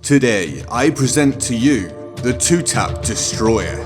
Today, I present to you the 2-tap destroyer.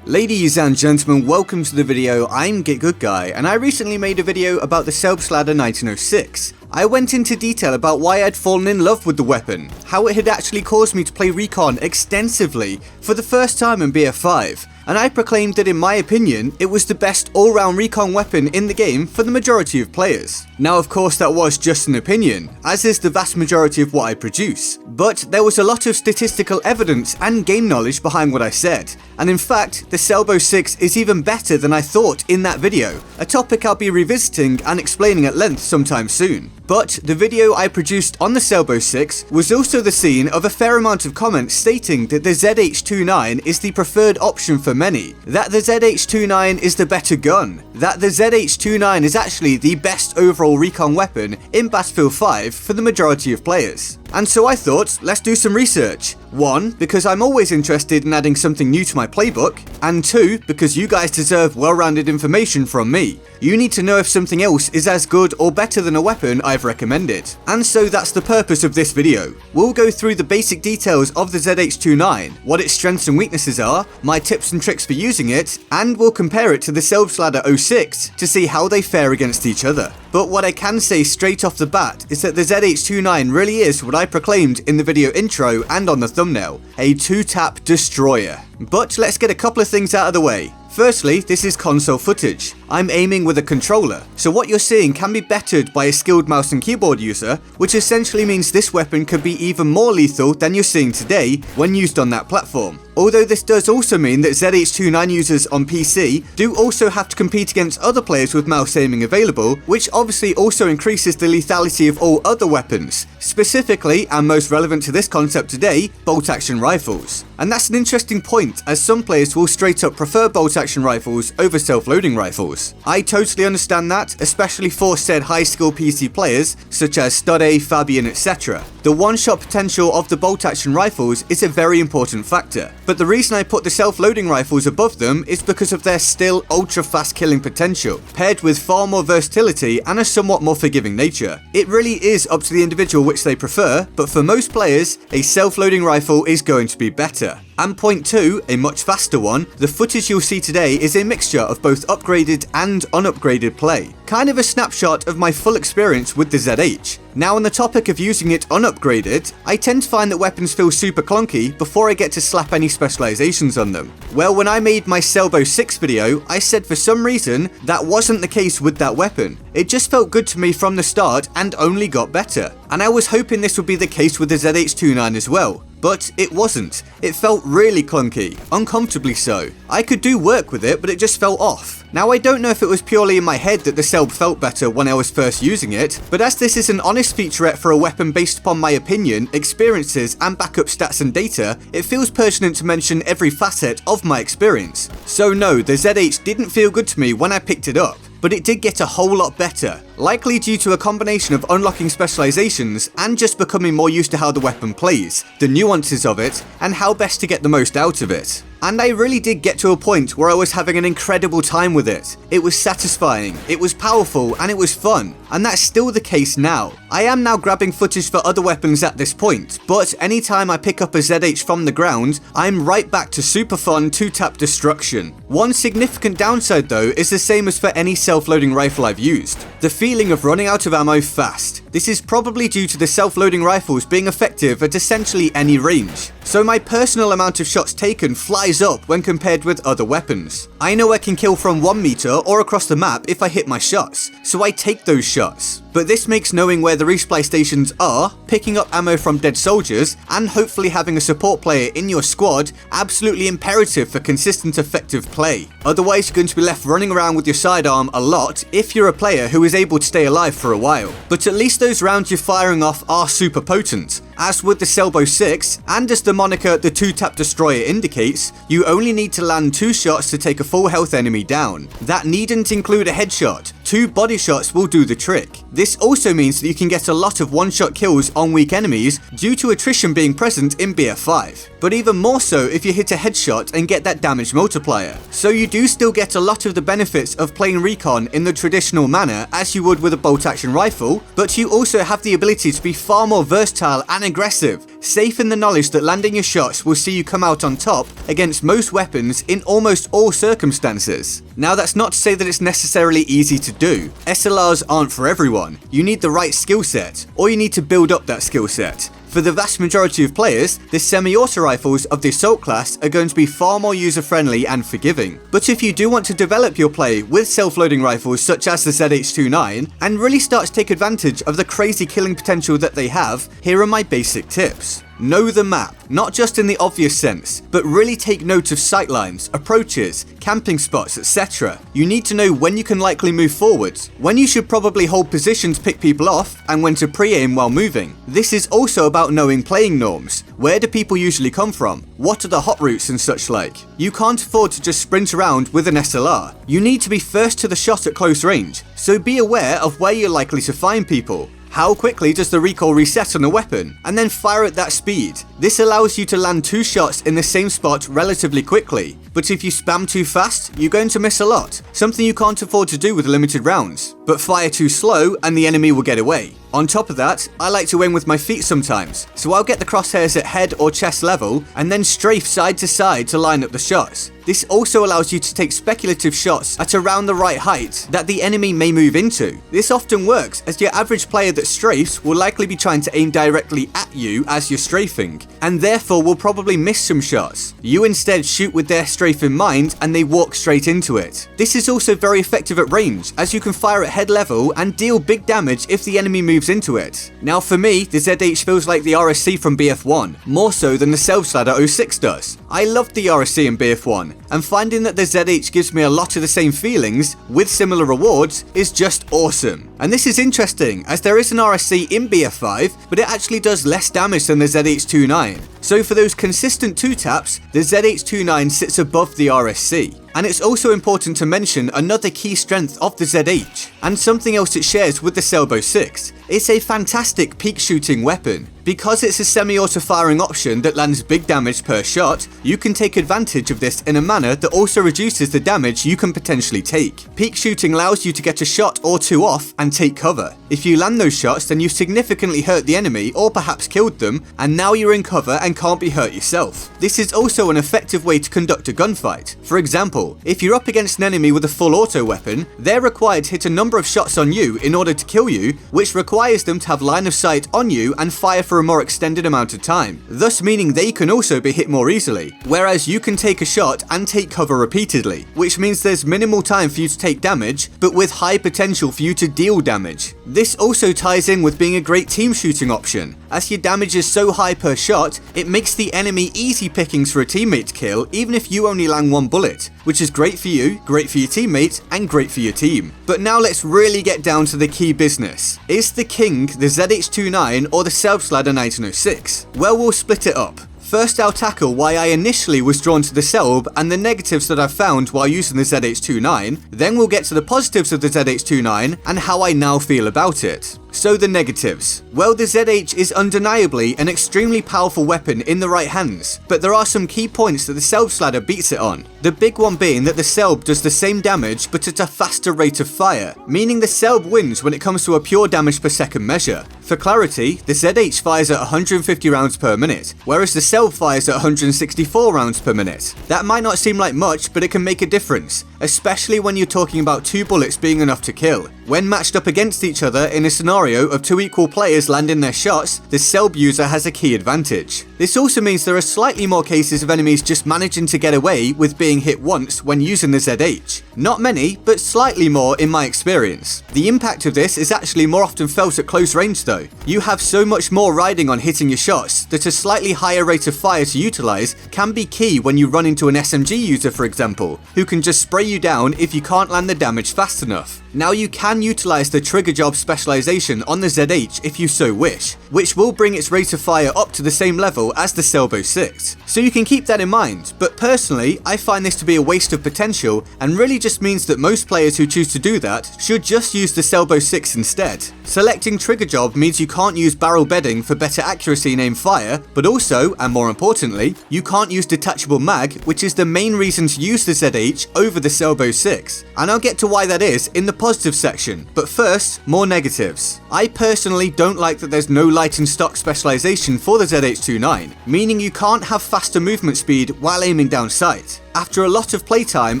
Ladies and gentlemen, welcome to the video. I'm GetGoodGuy, and I recently made a video about the Selbstlader 1906. I went into detail about why I'd fallen in love with the weapon, how it had actually caused me to play Recon extensively for the first time in BF5, and I proclaimed that in my opinion, it was the best all-round Recon weapon in the game for the majority of players. Now of course that was just an opinion, as is the vast majority of what I produce, but there was a lot of statistical evidence and game knowledge behind what I said, and in fact, the Selblader 6 is even better than I thought in that video, a topic I'll be revisiting and explaining at length sometime soon. But the video I produced on the Selblader 6 was also the scene of a fair amount of comments stating that the ZH-29 is the preferred option for many, that the ZH-29 is the better gun, that the ZH-29 is actually the best overall recon weapon in Battlefield 5 for the majority of players. And so I thought, let's do some research. 1, because I'm always interested in adding something new to my playbook, and 2, because you guys deserve well-rounded information from me. You need to know if something else is as good or better than a weapon I've recommended. And so that's the purpose of this video. We'll go through the basic details of the ZH-29, what its strengths and weaknesses are, my tips and tricks for using it, and we'll compare it to the Selbstlader 06 to see how they fare against each other. But what I can say straight off the bat is that the ZH-29 really is what I proclaimed in the video intro and on the thumbnail, a 2-tap destroyer. But let's get a couple of things out of the way. Firstly, this is console footage. I'm aiming with a controller, so what you're seeing can be bettered by a skilled mouse and keyboard user, which essentially means this weapon could be even more lethal than you're seeing today when used on that platform. Although this does also mean that ZH-29 users on PC do also have to compete against other players with mouse aiming available, which obviously also increases the lethality of all other weapons, specifically, and most relevant to this concept today, bolt-action rifles. And that's an interesting point, as some players will straight up prefer bolt-action rifles over self-loading rifles. I totally understand that, especially for said high-skill PC players, such as Stude, Fabian, etc. The one-shot potential of the bolt-action rifles is a very important factor, but the reason I put the self-loading rifles above them is because of their still ultra-fast killing potential, paired with far more versatility and a somewhat more forgiving nature. It really is up to the individual which they prefer, but for most players, a self-loading rifle is going to be better. And point 2, a much faster one, the footage you'll see today is a mixture of both upgraded and unupgraded play. Kind of a snapshot of my full experience with the ZH. Now on the topic of using it unupgraded, I tend to find that weapons feel super clunky before I get to slap any specializations on them. Well, when I made my Selblader 6 video, I said for some reason that wasn't the case with that weapon. It just felt good to me from the start and only got better. And I was hoping this would be the case with the ZH-29 as well. But it wasn't. It felt really clunky, uncomfortably so. I could do work with it, but it just felt off. Now I don't know if it was purely in my head that the Selbst felt better when I was first using it, but as this is an honest featurette for a weapon based upon my opinion, experiences, and backup stats and data, it feels pertinent to mention every facet of my experience. So no, the ZH didn't feel good to me when I picked it up, but it did get a whole lot better, likely due to a combination of unlocking specializations and just becoming more used to how the weapon plays, the nuances of it, and how best to get the most out of it. And I really did get to a point where I was having an incredible time with it. It was satisfying, it was powerful, and it was fun. And that's still the case now. I am now grabbing footage for other weapons at this point, but anytime I pick up a ZH from the ground, I'm right back to super fun 2-tap destruction. One significant downside though is the same as for any self-loading rifle I've used. The feeling of running out of ammo fast. This is probably due to the self-loading rifles being effective at essentially any range. So my personal amount of shots taken flies up when compared with other weapons. I know I can kill from 1 meter or across the map if I hit my shots, so I take those shots. shots. But this makes knowing where the resupply stations are, picking up ammo from dead soldiers, and hopefully having a support player in your squad absolutely imperative for consistent effective play. Otherwise you're going to be left running around with your sidearm a lot if you're a player who is able to stay alive for a while. But at least those rounds you're firing off are super potent. As with the Selblader 6, and as the moniker the 2-tap destroyer indicates, you only need to land 2 shots to take a full health enemy down. That needn't include a headshot. 2 body shots will do the trick. This also means that you can get a lot of one-shot kills on weak enemies due to attrition being present in BF5. But even more so if you hit a headshot and get that damage multiplier. So you do still get a lot of the benefits of playing Recon in the traditional manner as you would with a bolt-action rifle, but you also have the ability to be far more versatile and aggressive, safe in the knowledge that landing your shots will see you come out on top against most weapons in almost all circumstances. Now that's not to say that it's necessarily easy to do. SLRs aren't for everyone. You need the right skill set, or you need to build up that skill set. For the vast majority of players, the semi-auto rifles of the assault class are going to be far more user-friendly and forgiving. But if you do want to develop your play with self-loading rifles such as the ZH-29 and really start to take advantage of the crazy killing potential that they have, here are my basic tips. Know the map, not just in the obvious sense, but really take note of sightlines, approaches, camping spots, etc. You need to know when you can likely move forwards, when you should probably hold position to pick people off, and when to pre-aim while moving. This is also about knowing playing norms. Where do people usually come from? What are the hot routes and such like? You can't afford to just sprint around with an SLR. You need to be first to the shot at close range, so be aware of where you're likely to find people. How quickly does the recoil reset on a weapon, and then fire at that speed? This allows you to land 2 shots in the same spot relatively quickly, but if you spam too fast, you're going to miss a lot, something you can't afford to do with limited rounds. But fire too slow and the enemy will get away. On top of that, I like to aim with my feet sometimes, so I'll get the crosshairs at head or chest level and then strafe side to side to line up the shots. This also allows you to take speculative shots at around the right height that the enemy may move into. This often works as your average player that strafes will likely be trying to aim directly at you as you're strafing, and therefore will probably miss some shots. You instead shoot with their strafe in mind and they walk straight into it. This is also very effective at range, as you can fire at head level and deal big damage if the enemy moves into it. Now for me, the ZH feels like the RSC from BF1, more so than the Selbstlader 06 does. I loved the RSC in BF1, and finding that the ZH gives me a lot of the same feelings, with similar rewards, is just awesome. And this is interesting, as there is an RSC in BF5, but it actually does less damage than the ZH-29. So for those consistent 2-taps, the ZH-29 sits above the RSC. And it's also important to mention another key strength of the ZH, and something else it shares with the Selblader 6. It's a fantastic peak shooting weapon. Because it's a semi-auto firing option that lands big damage per shot, you can take advantage of this in a manner that also reduces the damage you can potentially take. Peak shooting allows you to get a shot or 2 off and take cover. If you land those shots, then you've significantly hurt the enemy or perhaps killed them, and now you're in cover and can't be hurt yourself. This is also an effective way to conduct a gunfight. For example, if you're up against an enemy with a full auto weapon, they're required to hit a number of shots on you in order to kill you, which requires them to have line of sight on you and fire for a more extended amount of time, thus meaning they can also be hit more easily, whereas you can take a shot and take cover repeatedly, which means there's minimal time for you to take damage, but with high potential for you to deal damage. This also ties in with being a great team shooting option, as your damage is so high per shot, it makes the enemy easy pickings for a teammate to kill even if you only land 1 bullet, which is great for you, great for your teammates, and great for your team. But now let's really get down to the key business. Is the king the ZH-29 or the Selbstlader 1906? Well, we'll split it up. First, I'll tackle why I initially was drawn to the Selb and the negatives that I've found while using the ZH-29, then we'll get to the positives of the ZH-29 and how I now feel about it. So the negatives. Well, the ZH is undeniably an extremely powerful weapon in the right hands, but there are some key points that the Selbstlader beats it on. The big one being that the Selb does the same damage but at a faster rate of fire, meaning the Selb wins when it comes to a pure damage per second measure. For clarity, the ZH fires at 150 rounds per minute, whereas the Selb fires at 164 rounds per minute. That might not seem like much, but it can make a difference, especially when you're talking about 2 bullets being enough to kill. When matched up against each other in a scenario of two equal players landing their shots, the Selb user has a key advantage. This also means there are slightly more cases of enemies just managing to get away with being hit once when using the ZH. Not many, but slightly more in my experience. The impact of this is actually more often felt at close range though. You have so much more riding on hitting your shots that a slightly higher rate of fire to utilize can be key when you run into an SMG user, for example, who can just spray you down if you can't land the damage fast enough. Now you can utilize the trigger job specialization on the ZH if you so wish, which will bring its rate of fire up to the same level as the Selbo 6. So you can keep that in mind, but personally I find this to be a waste of potential and really just means that most players who choose to do that should just use the Selbo 6 instead. Selecting trigger job means you can't use barrel bedding for better accuracy in aim fire, but also, and more importantly, you can't use detachable mag, which is the main reason to use the ZH over the Selbo 6. And I'll get to why that is in the positive section, but first, more negatives. I personally don't like that there's no light and stock specialization for the ZH-29, meaning you can't have faster movement speed while aiming down sight. After a lot of playtime,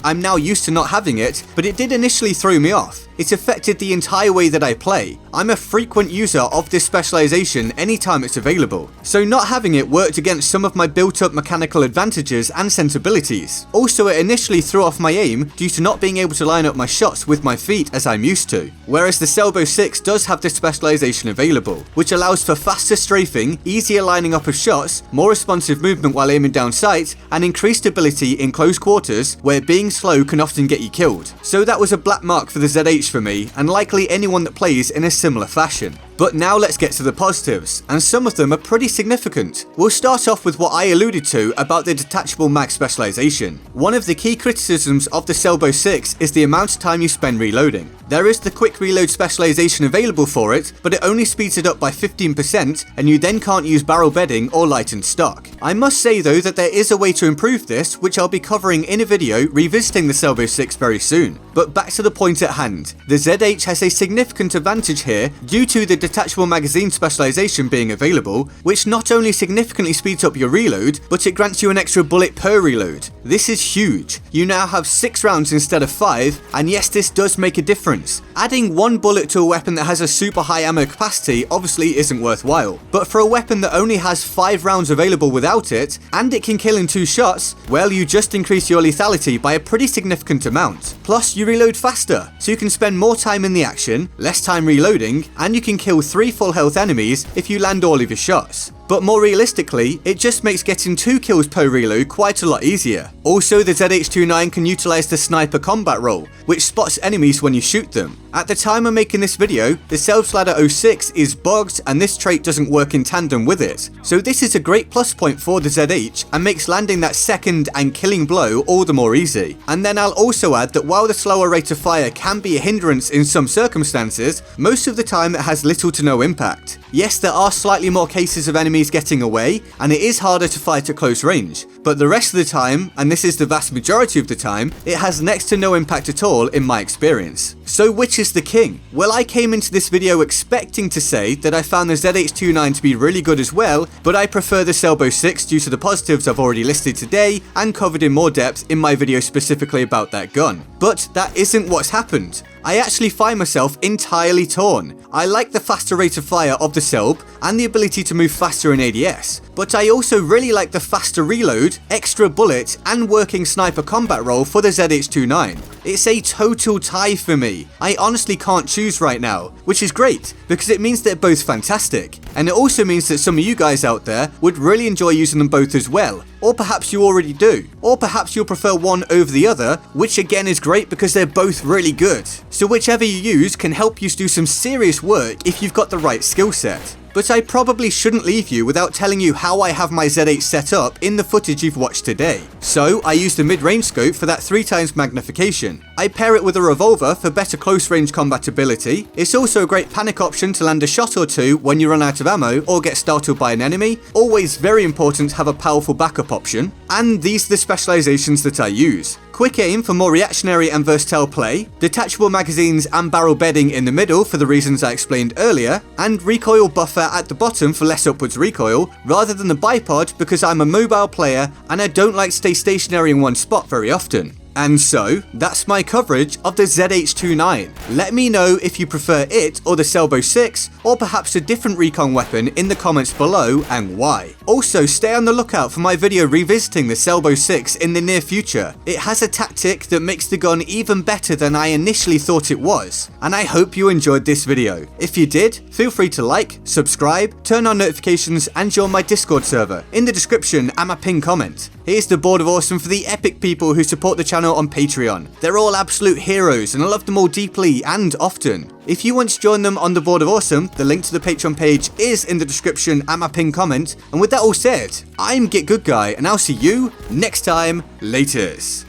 I'm now used to not having it, but it did initially throw me off. It affected the entire way that I play. I'm a frequent user of this specialization anytime it's available, so not having it worked against some of my built-up mechanical advantages and sensibilities. Also, it initially threw off my aim due to not being able to line up my shots with my feet as I'm used to, whereas the Selbo 6 does have this specialization available, which allows for faster strafing, easier lining up of shots, more responsive movement while aiming down sight, and increased ability in close quarters, where being slow can often get you killed. So that was a black mark for the ZH for me, and likely anyone that plays in a similar fashion. But now let's get to the positives, and some of them are pretty significant. We'll start off with what I alluded to about the detachable mag specialization. One of the key criticisms of the Selbo 6 is the amount of time you spend reloading. There is the quick reload specialization available for it, but it only speeds it up by 15%, and you then can't use barrel bedding or lightened stock. I must say though that there is a way to improve this, which I'll be covering in a video revisiting the Selbo 6 very soon. But back to the point at hand. The ZH has a significant advantage here due to the detachable magazine specialization being available, which not only significantly speeds up your reload, but it grants you an extra bullet per reload. This is huge. You now have 6 rounds instead of 5, and yes, this does make a difference. Adding 1 bullet to a weapon that has a super high ammo capacity obviously isn't worthwhile, but for a weapon that only has 5 rounds available without it, and it can kill in 2 shots, well, you just increase your lethality by a pretty significant amount. Plus, you reload faster, so you can spend more time in the action, less time reloading, and you can kill 3 full health enemies if you land all of your shots. But more realistically, it just makes getting 2 kills per reload quite a lot easier. Also, the ZH-29 can utilize the sniper combat role, which spots enemies when you shoot them. At the time of making this video, the Selbstlader 06 is bugged and this trait doesn't work in tandem with it. So this is a great plus point for the ZH and makes landing that second and killing blow all the more easy. And then I'll also add that while the slower rate of fire can be a hindrance in some circumstances, most of the time it has little to no impact. Yes, there are slightly more cases of enemies getting away, and it is harder to fight at close range, but the rest of the time, and this is the vast majority of the time, it has next to no impact at all in my experience. So which is the king? Well, I came into this video expecting to say that I found the ZH-29 to be really good as well, but I prefer the Selbo 6 due to the positives I've already listed today and covered in more depth in my video specifically about that gun. But that isn't what's happened. I actually find myself entirely torn. I like the faster rate of fire of the Selb and the ability to move faster in ADS, but I also really like the faster reload, extra bullet, and working sniper combat role for the ZH-29. It's a total tie for me. I honestly can't choose right now, which is great because it means they're both fantastic, and it also means that some of you guys out there would really enjoy using them both as well. Or perhaps you already do. Or perhaps you'll prefer one over the other, which again is great because they're both really good. So whichever you use can help you do some serious work if you've got the right skill set. But I probably shouldn't leave you without telling you how I have my ZH set up in the footage you've watched today. So I use the mid-range scope for that 3x magnification. I pair it with a revolver for better close range compatibility. It's also a great panic option to land a shot or two when you run out of ammo or get startled by an enemy. Always very important to have a powerful backup option. And these are the specializations that I use. Quick aim for more reactionary and versatile play, detachable magazines and barrel bedding in the middle for the reasons I explained earlier, and recoil buffer at the bottom for less upwards recoil, rather than the bipod because I'm a mobile player and I don't like to stay stationary in one spot very often. And so, that's my coverage of the ZH-29. Let me know if you prefer it or the Selbo 6, or perhaps a different Recon weapon in the comments below and why. Also, stay on the lookout for my video revisiting the Selbo 6 in the near future. It has a tactic that makes the gun even better than I initially thought it was, and I hope you enjoyed this video. If you did, feel free to like, subscribe, turn on notifications and join my Discord server. In the description and my pinned comment. Here's the board of awesome for the epic people who support the channel on Patreon. They're all absolute heroes and I love them all deeply and often. If you want to join them on the board of awesome, the link to the Patreon page is in the description and my pinned comment. And with that all said, I'm GetGoodGuy and I'll see you next time. Laters.